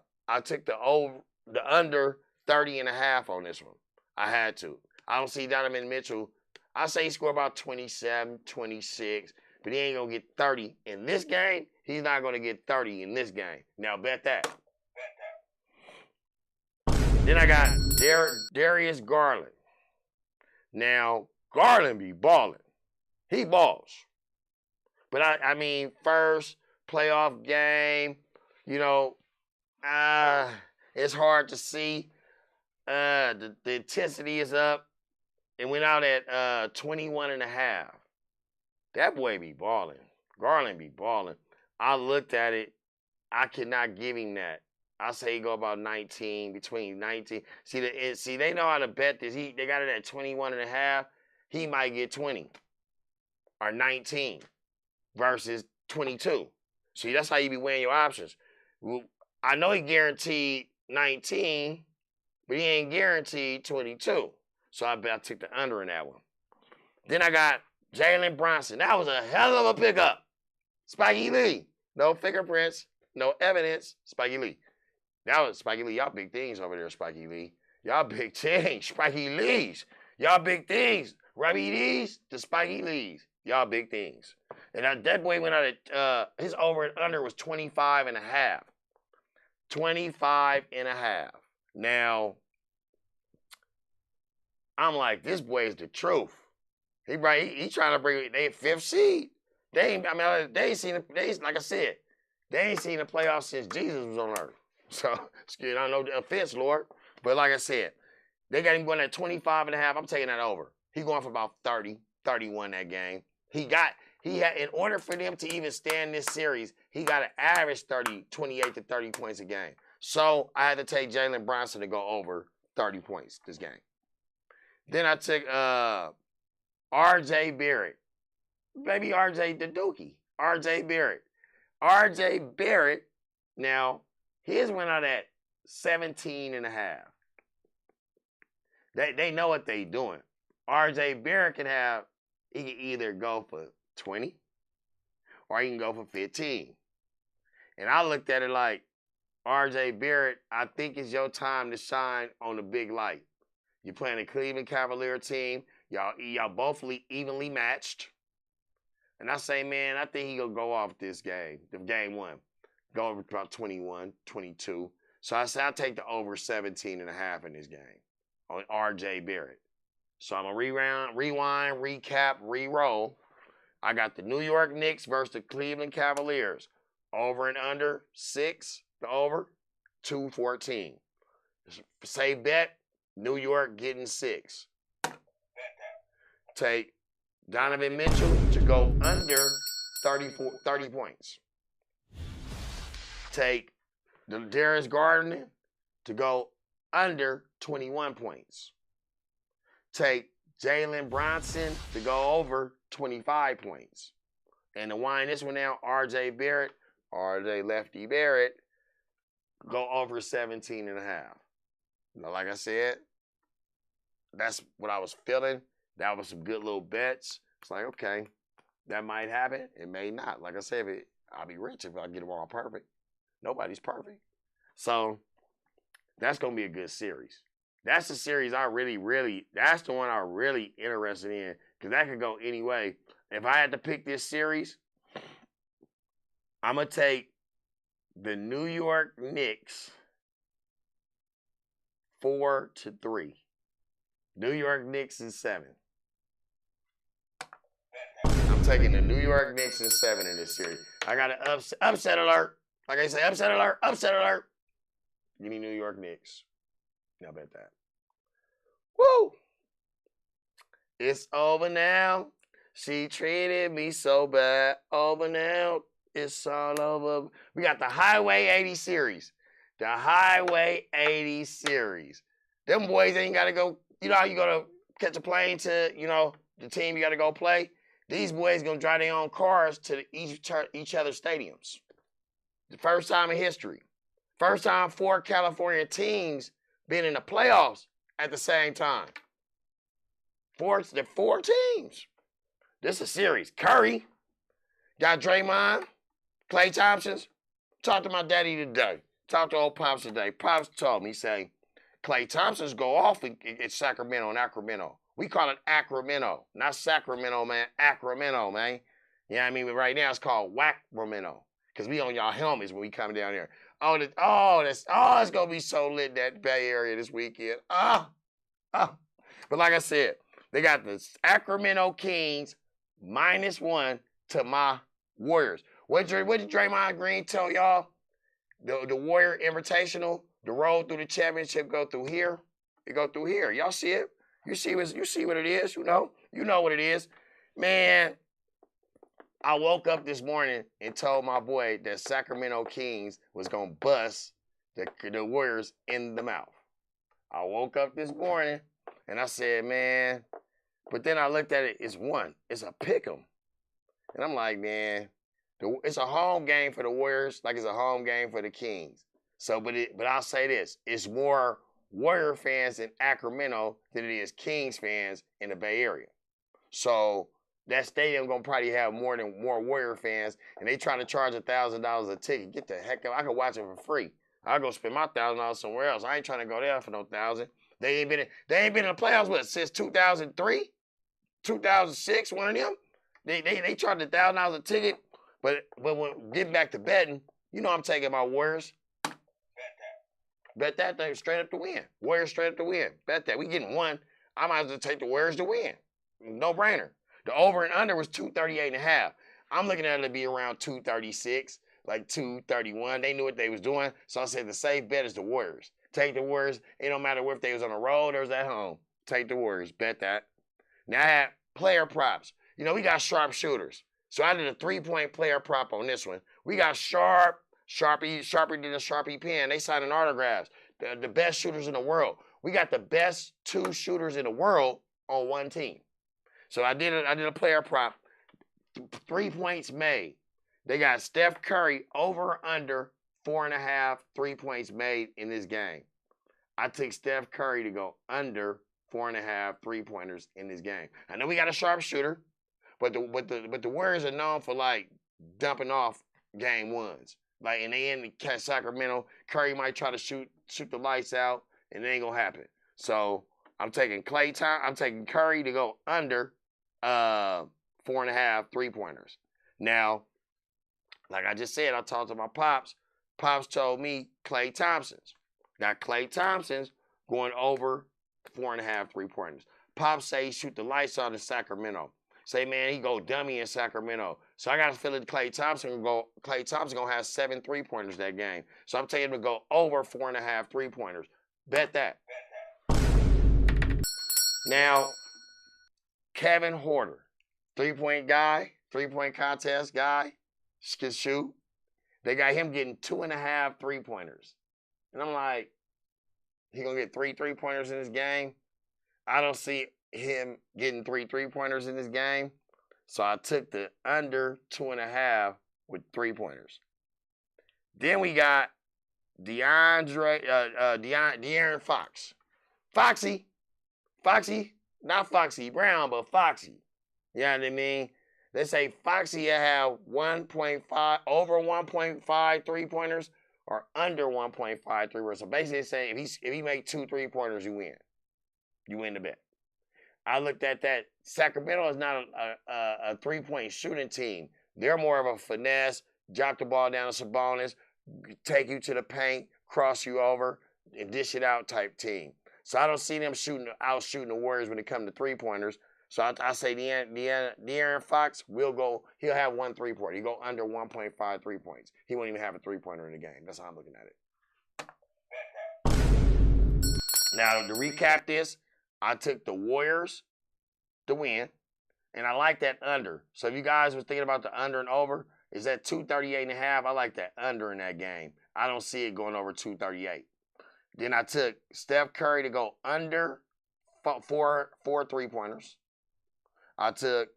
under 30.5 on this one. I had to. I don't see Donovan Mitchell. I say he scored about 27, 26, but he ain't going to get 30 in this game. He's not going to get 30 in this game. Now bet that. Then I got Darius Garland. Now, Garland be balling. He balls. But I mean, first playoff game, it's hard to see. The intensity is up. It went out at 21.5. That boy be balling. Garland be balling. I looked at it. I cannot give him that. I say he go about 19, between 19. See, they know how to bet this. They got it at 21.5. He might get 20 or 19 versus 22. See, that's how you be weighing your options. Well, I know he guaranteed 19, but he ain't guaranteed 22. So I bet I took the under in that one. Then I got Jalen Brunson. That was a hell of a pickup. Spikey Lee. No fingerprints, no evidence. Spikey Lee. That was Spikey Lee. Y'all big things over there, Spikey Lee. Y'all big things. Spikey Lees. Y'all big things. Robbie Lees to Spikey Lees. Y'all big things. And that boy went out at, his over and under was 25.5. 25.5. Now, I'm like, this boy is the truth. He trying to bring, they 5th seed. They ain't seen like I said, they ain't seen the playoffs since Jesus was on earth. So, excuse me, I don't know the offense, Lord. But like I said, they got him going at 25.5. I'm taking that over. He going for about 30, 31 that game. He had, in order for them to even stand this series, he got an average 28 to 30 points a game. So I had to take Jalen Brunson to go over 30 points this game. Then I took R.J. Barrett. Baby R.J. the Dookie. R.J. Barrett. R.J. Barrett, now, his went out at 17.5. They know what they doing. R.J. Barrett he can either go for 20 or he can go for 15. And I looked at it like, R.J. Barrett, I think it's your time to shine on the big light. You're playing a Cleveland Cavalier team. Y'all both evenly matched. And I say, man, I think he gonna go off this game, the game one. Go over about 21, 22. So I said, I'll take the over 17.5 in this game on R.J. Barrett. So I'm gonna rewind, recap, re-roll. I got the New York Knicks versus the Cleveland Cavaliers. Over and under 6, the over, 214. Say bet, New York getting 6. Take Donovan Mitchell to go under 30 points. Take the Darius Garland to go under 21 points. Take Jalen Brunson to go over 25 points. And to wind this one out, R.J. Lefty Barrett, go over 17.5. Now, like I said, that's what I was feeling. That was some good little bets. It's like, okay, that might happen. It may not. Like I said, I'll be rich if I get them all perfect. Nobody's perfect. So that's going to be a good series. That's the series that's the one I'm really interested in because that could go any way. If I had to pick this series, I'm going to take the New York Knicks 4-3. New York Knicks in 7. I'm taking the New York Knicks in 7 in this series. I got an upset alert. Like I say, upset alert. Give me New York Knicks. Now bet that. Woo! It's over now. She treated me so bad. Over now. It's all over. We got the Highway 80 series. The Highway 80 series. Them boys ain't got to go. You know how you go to catch a plane to, the team you got to go play? These boys going to drive their own cars to each other's stadiums. The first time in history. First time 4 California teams been in the playoffs at the same time. The 4 teams. This is a series. Curry. Got Draymond. Klay Thompson's. Talked to my daddy today. Talked to old Pops today. Pops told me, say, Klay Thompson's go off in Sacramento and Sacramento. We call it Sacramento. Not Sacramento, man. Sacramento, man. You know what I mean? But right now it's called Sacramento. Because we on y'all helmets when we come down here. It's going to be so lit that Bay Area this weekend. But like I said, they got the Sacramento Kings -1 to my Warriors. What did Draymond Green tell y'all? The Warrior Invitational, the road through the championship go through here. It go through here. Y'all see it? You see what it is, You know what it is. Man, I woke up this morning and told my boy that Sacramento Kings was going to bust the Warriors in the mouth. I woke up this morning and I said, man, but then I looked at it, it's a pick 'em. And I'm like, man, it's a home game for the Warriors like it's a home game for the Kings. So, but I'll say this, it's more Warrior fans in Sacramento than it is Kings fans in the Bay Area. So that stadium gonna probably have more Warrior fans, and they trying to charge $1,000 a ticket. Get the heck out! I can watch it for free. I'll go spend my $1,000 somewhere else. I ain't trying to go there for no $1,000. They ain't been in the playoffs since 2003, 2006. One of them. They charged $1,000 a ticket, but when getting back to betting, you know I'm taking my Warriors. Bet that thing straight up to win. Warriors straight up to win. Bet that we getting one. I might as well take the Warriors to win. No brainer. The over and under was 238.5. I'm looking at it to be around 236, like 231. They knew what they was doing, so I said the safe bet is the Warriors. Take the Warriors. It don't matter if they was on the road or was at home. Take the Warriors. Bet that. Now I have player props. You know, we got sharp shooters. So I did a 3-point player prop on this one. We got Sharpie did a Sharpie pen. They signing autographs. The best shooters in the world. We got the best 2 shooters in the world on one team. So I did a player prop. 3 points made. They got Steph Curry over or under 4.5 3 points made in this game. I took Steph Curry to go under 4.5 3-pointers in this game. I know we got a sharp shooter, but the Warriors are known for like dumping off game ones. Like, and they in Sacramento, Curry might try to shoot the lights out, and it ain't gonna happen. So I'm taking Curry to go under 4.5 3-pointers. Now, like I just said, I talked to my pops. Pops told me Klay Thompson's. Got Klay Thompson's going over 4.5 3-pointers. Pops say he shoot the lights out in Sacramento. Say, man, he go dummy in Sacramento. So I got a feeling Klay Thompson gonna have 7 3-pointers that game. So I'm taking him to go over 4.5 3-pointers. Bet that. Now, Kevin Huerter, 3-point guy, 3-point contest guy, can shoot. They got him getting 2.5 3-pointers. And I'm like, he gonna get 3 3-pointers in this game? I don't see him getting 3 3-pointers in this game. So I took the under 2.5 with 3-pointers. Then we got De'Aaron Fox. Foxy, not Foxy Brown, but Foxy. You know what I mean? They say Foxy will have 1.5, over 1.5 3-pointers or under 1.5 3-pointers. So basically it's saying if he make 2 3-pointers, you win. You win the bet. I looked at that. Sacramento is not a 3-point shooting team. They're more of a finesse, drop the ball down to Sabonis, take you to the paint, cross you over, and dish it out type team. So I don't see them shooting the Warriors when it comes to 3-pointers. So I say De'Aaron Fox he'll have 1 3-pointer. He'll go under 1.5 3 points. He won't even have a 3-pointer in the game. That's how I'm looking at it. Now, to recap this, I took the Warriors to win, and I like that under. So if you guys were thinking about the under and over, is that 238.5? I like that under in that game. I don't see it going over 238. Then I took Steph Curry to go under 4 3-pointers. I took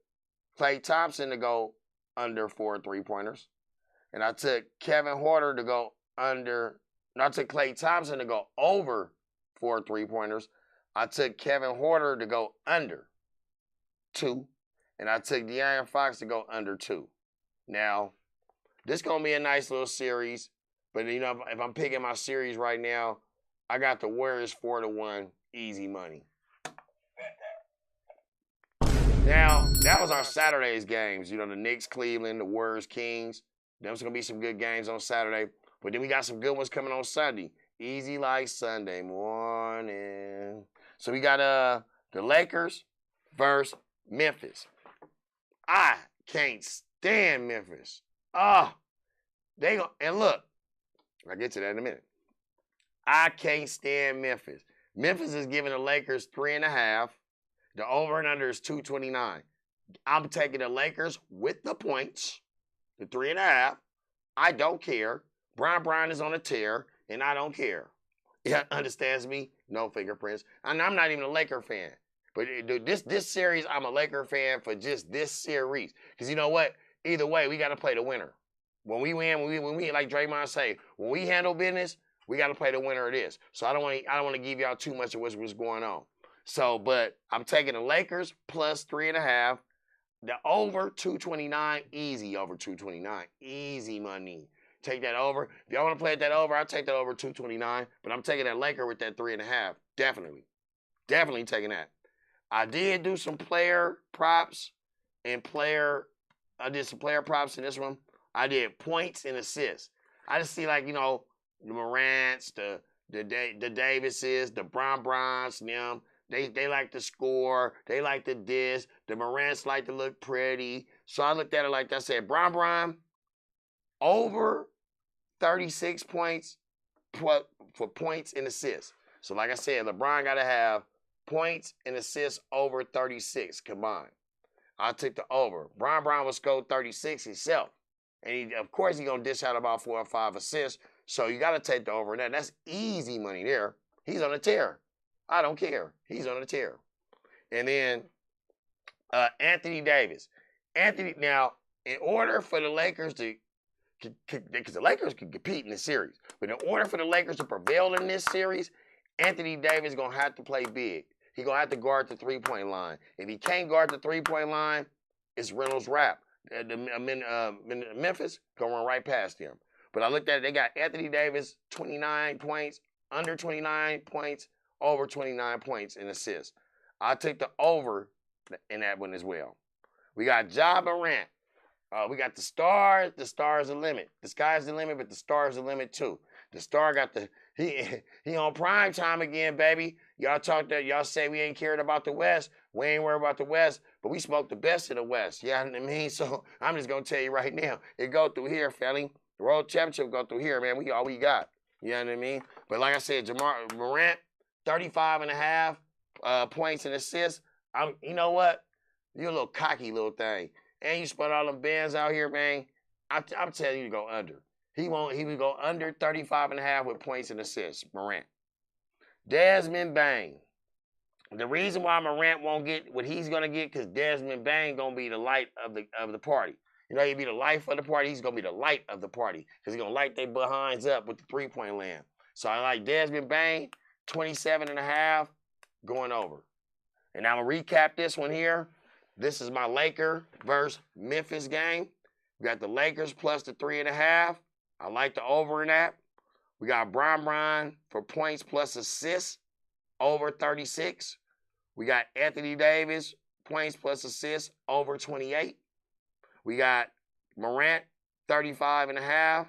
Klay Thompson to go under 4 3-pointers. And I took Kevin Huerter to go under. And I took Klay Thompson to go over 4 3-pointers. I took Kevin Huerter to go under 2. And I took De'Aaron Fox to go under 2. Now, this is going to be a nice little series. But, you know, if I'm picking my series right now, I got the Warriors 4-1, easy money. Now, that was our Saturday's games. You know, the Knicks, Cleveland, the Warriors, Kings. There's going to be some good games on Saturday. But then we got some good ones coming on Sunday. Easy like Sunday morning. So we got the Lakers versus Memphis. I can't stand Memphis. And look, I'll get to that in a minute. I can't stand Memphis. Memphis is giving the Lakers 3.5. The over and under is 229. I'm taking the Lakers with the points, the 3.5. I don't care. Brian is on a tear, and I don't care. Yeah, understands me? No fingerprints. And I'm not even a Laker fan. But dude, this series, I'm a Laker fan for just this series. Because you know what? Either way, we got to play the winner. When we win, when we like Draymond say, when we handle business, we got to play the winner of this. So I don't want to give y'all too much of what's going on. So, but I'm taking the Lakers plus 3.5. The over 229, easy over 229, easy money. Take that over. If y'all want to play at that over, I'll take that over 229. But I'm taking that Laker with that 3.5. Definitely taking that. I did do some player props and I did some player props in this one. I did points and assists. I just see like, you know, the Morants, the Davises, the Browns, them. They like to score. They like to diss. The Morants like to look pretty. So I looked at it like that. I said, Brown, over 36 points for points and assists. So like I said, LeBron got to have points and assists over 36 combined. I took the over. Brown will score 36 himself. And of course, he's going to dish out about 4 or 5 assists. So you got to take the over in that. That's easy money there. He's on a tear. I don't care. He's on a tear. And then Anthony Davis. Now, in order for the Lakers to, because the Lakers can compete in this series, but in order for the Lakers to prevail in this series, Anthony Davis is going to have to play big. He's going to have to guard the three-point line. If he can't guard the three-point line, it's Reynolds' wrap. Memphis going to run right past him. But I looked at it. They got Anthony Davis, 29 points, under 29 points, over 29 points in assists. I took the over in that one as well. We got Ja Morant. We got the stars. The stars the limit. The sky's the limit, but the stars the limit too. The star got he on prime time again, baby. Y'all say we ain't caring about the West. We ain't worried about the West, but we smoke the best of the West. You know what I mean? So I'm just gonna tell you right now, it go through here, felly. The World Championship go through here, man. We all we got. You know what I mean? But like I said, Morant, 35.5 points and assists. You know what? You're a little cocky little thing. And you spent all them bands out here, man. I'm telling you to go under. He would go under 35.5 with points and assists, Morant. Desmond Bain. The reason why Morant won't get what he's gonna get, because Desmond Bain gonna be the light of the party. You know, he'd be the life of the party. He's gonna be the light of the party, because he's gonna light their behinds up with the three-point land. So I like Desmond Bain, 27.5, going over. And I'm gonna recap this one here. This is my Laker versus Memphis game. We got the Lakers plus the 3.5. I like the over in that. We got Brian for points plus assists, over 36. We got Anthony Davis, points plus assists, over 28. We got Morant, 35.5,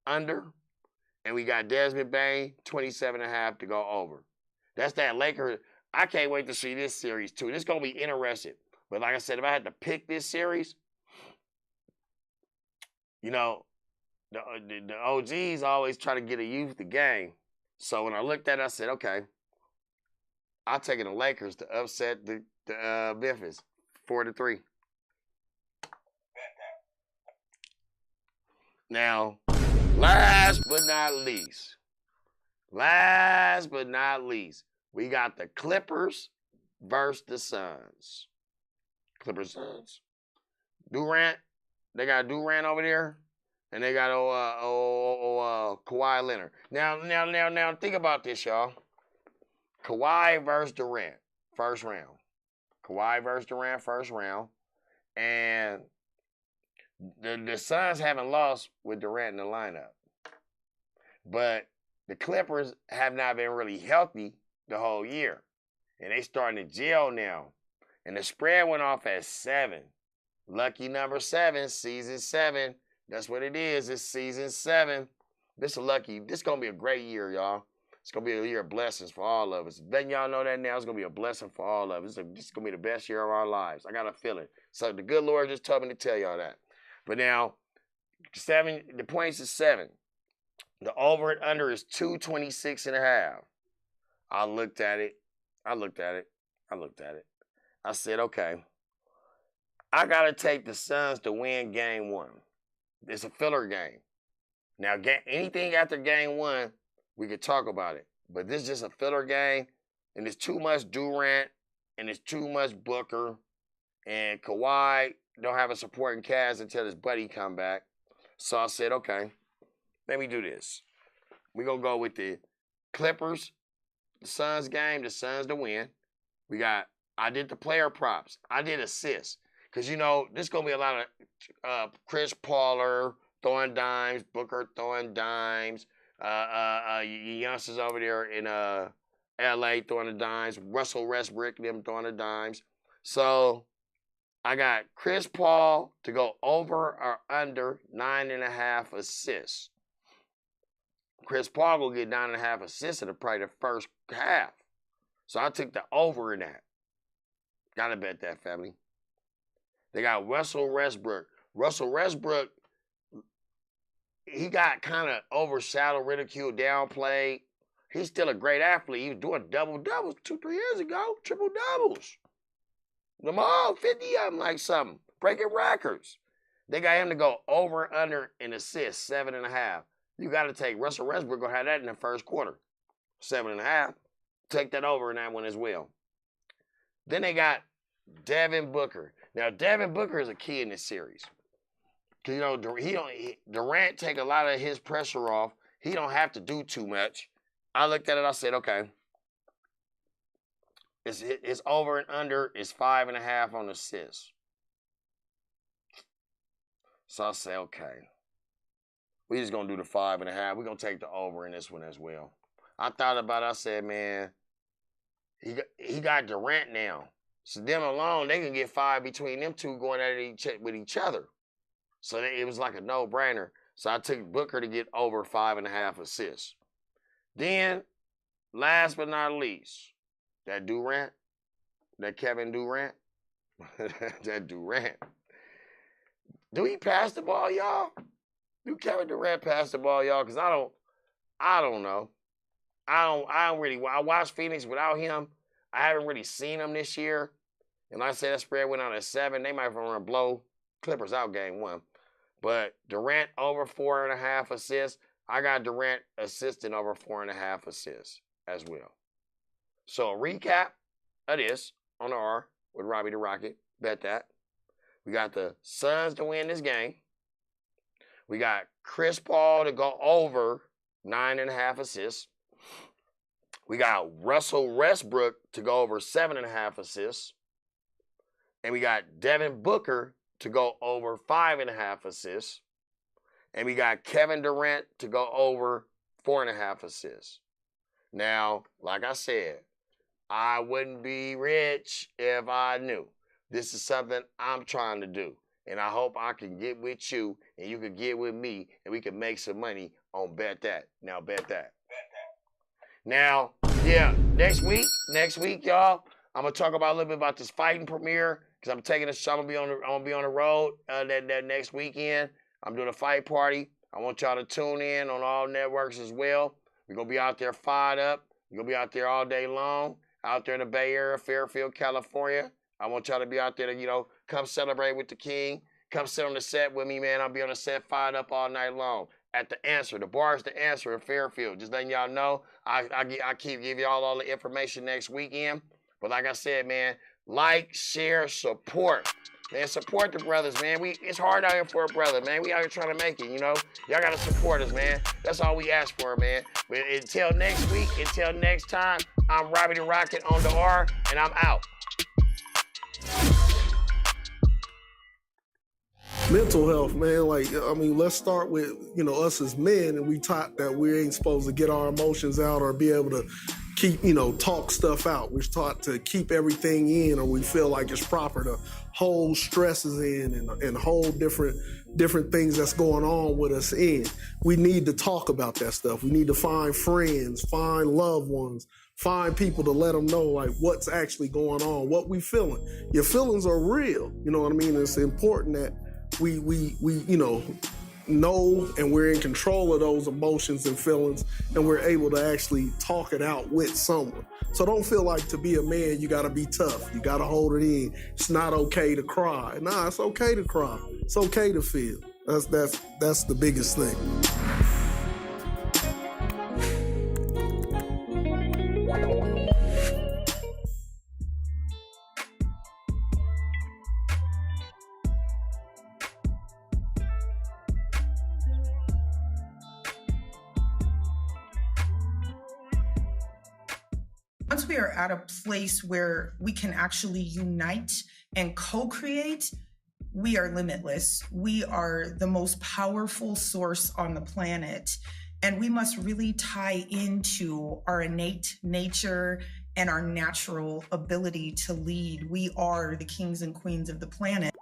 under. And we got Desmond Bain, 27.5 to go over. That's that Laker. I can't wait to see this series, too. This is going to be interesting. But like I said, if I had to pick this series, you know, the OGs always try to get a youth the game. So when I looked at it, I said, okay, I'll take the Lakers to upset the Memphis 4-3. Now, last but not least, we got the Clippers versus the Suns. Clippers Suns. Durant, they got Durant over there, and they got Kawhi Leonard. Now, think about this, y'all. Kawhi versus Durant, first round. Kawhi versus Durant, first round. And the Suns haven't lost with Durant in the lineup. But the Clippers have not been really healthy the whole year. And they starting to gel now. And the spread went off at 7. Lucky number 7, season 7. That's what it is. It's season 7. This going to be a great year, y'all. It's going to be a year of blessings for all of us. Letting y'all know that now, it's going to be a blessing for all of us. This is going to be the best year of our lives. I got a feeling. So the good Lord just told me to tell y'all that. But now, 7, the points is 7. The over and under is 226.5. I looked at it. I said, okay. I got to take the Suns to win game 1. It's a filler game. Now, anything after game 1, we could talk about it. But this is just a filler game, and it's too much Durant, and it's too much Booker, and Kawhi don't have a supporting cast until his buddy come back. So I said, okay, let me do this. We're going to go with the Clippers, the Suns game, the Suns to win. I did the player props. I did assists. Because, this is going to be a lot of Chris Pauler throwing dimes, Booker throwing dimes, youngsters over there in L.A. throwing the dimes, Russell Westbrook, them throwing the dimes. So I got Chris Paul to go over or under 9.5 assists. Chris Paul will get 9.5 assists in probably the first half. So I took the over in that. Gotta bet that, family. They got Russell Westbrook. Russell Westbrook, he got kind of overshadowed, ridiculed, downplayed. He's still a great athlete. He was doing double-doubles 2-3 years ago, triple-doubles. Them all, 50 of them like something, breaking records. They got him to go over, under, in assists, 7.5. You got to take Russell Westbrook, going to have that in the first quarter, 7.5. Take that over in that one as well. Then they got Devin Booker. Now, Devin Booker is a key in this series. Because, Durant take a lot of his pressure off. He don't have to do too much. I looked at it, I said, okay. It's over and under is 5.5 on assists. So I say, okay. We just going to do the 5.5. We're going to take the over in this one as well. I thought about it. I said, man, he got Durant now. So them alone, they can get 5 between them two going at it with each other. So it was like a no-brainer. So I took Booker to get over 5.5 assists. Then, last but not least, that Durant, that Kevin Durant, that Durant. Do he pass the ball, y'all? Do Kevin Durant pass the ball, y'all? Because I don't know. I watched Phoenix without him. I haven't really seen him this year. And like I said, that spread went on at 7. They might want to blow Clippers out game 1. But Durant over 4.5 assists. I got Durant assisting over 4.5 assists as well. So a recap of this on the R with Robbie the Rocket. Bet that. We got the Suns to win this game. We got Chris Paul to go over 9.5 assists. We got Russell Westbrook to go over 7.5 assists. And we got Devin Booker to go over 5.5 assists. And we got Kevin Durant to go over 4.5 assists. Now, like I said, I wouldn't be rich if I knew. This is something I'm trying to do. And I hope I can get with you and you can get with me and we can make some money on Bet That. Now, Bet That. Now, yeah, next week, y'all, I'm gonna talk about a little bit about this fighting premiere because I'm taking a I'm gonna be on the road that next weekend. I'm doing a fight party. I want y'all to tune in on all networks as well. We're gonna be out there fired up. We're gonna be out there all day long, out there in the Bay Area, Fairfield, California. I want y'all to be out there to, come celebrate with the king. Come sit on the set with me, man. I'll be on the set fired up all night long. At the Answer. The bar is the Answer in Fairfield. Just letting y'all know. I keep giving y'all all the information next weekend. But like I said, man, like, share, support. Man, support the brothers, man. It's hard out here for a brother, man. We out here trying to make it, Y'all got to support us, man. That's all we ask for, man. But until next week, until next time, I'm Robbie the Rocket on the R, and I'm out. Mental health, man. Let's start with, us as men, and we taught that we ain't supposed to get our emotions out or be able to keep, talk stuff out. We're taught to keep everything in, or we feel like it's proper to hold stresses in and hold different things that's going on with us in. We need to talk about that stuff. We need to find friends, find loved ones, find people to let them know what's actually going on, what we feeling. Your feelings are real. You know what I mean? It's important that we know and we're in control of those emotions and feelings, and we're able to actually talk it out with someone. So don't feel like to be a man, you gotta be tough. You gotta hold it in. It's not okay to cry. Nah, it's okay to cry. It's okay to feel. That's the biggest thing. Once we are at a place where we can actually unite and co-create, we are limitless. We are the most powerful source on the planet. And we must really tie into our innate nature and our natural ability to lead. We are the kings and queens of the planet.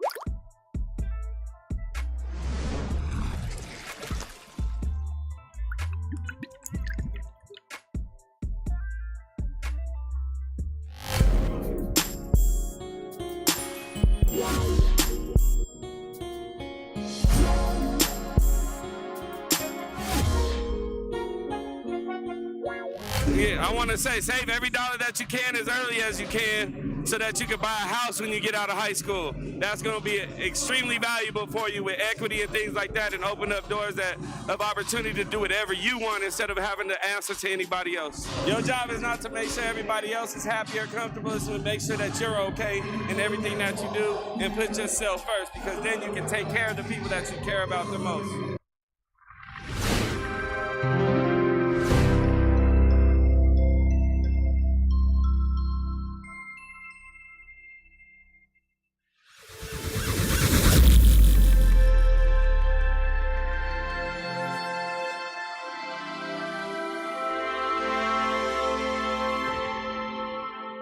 Yeah, I want to say save every dollar that you can as early as you can so that you can buy a house when you get out of high school. That's going to be extremely valuable for you with equity and things like that, and open up doors of opportunity to do whatever you want instead of having to answer to anybody else. Your job is not to make sure everybody else is happy or comfortable. It's to make sure that you're okay in everything that you do and put yourself first, because then you can take care of the people that you care about the most.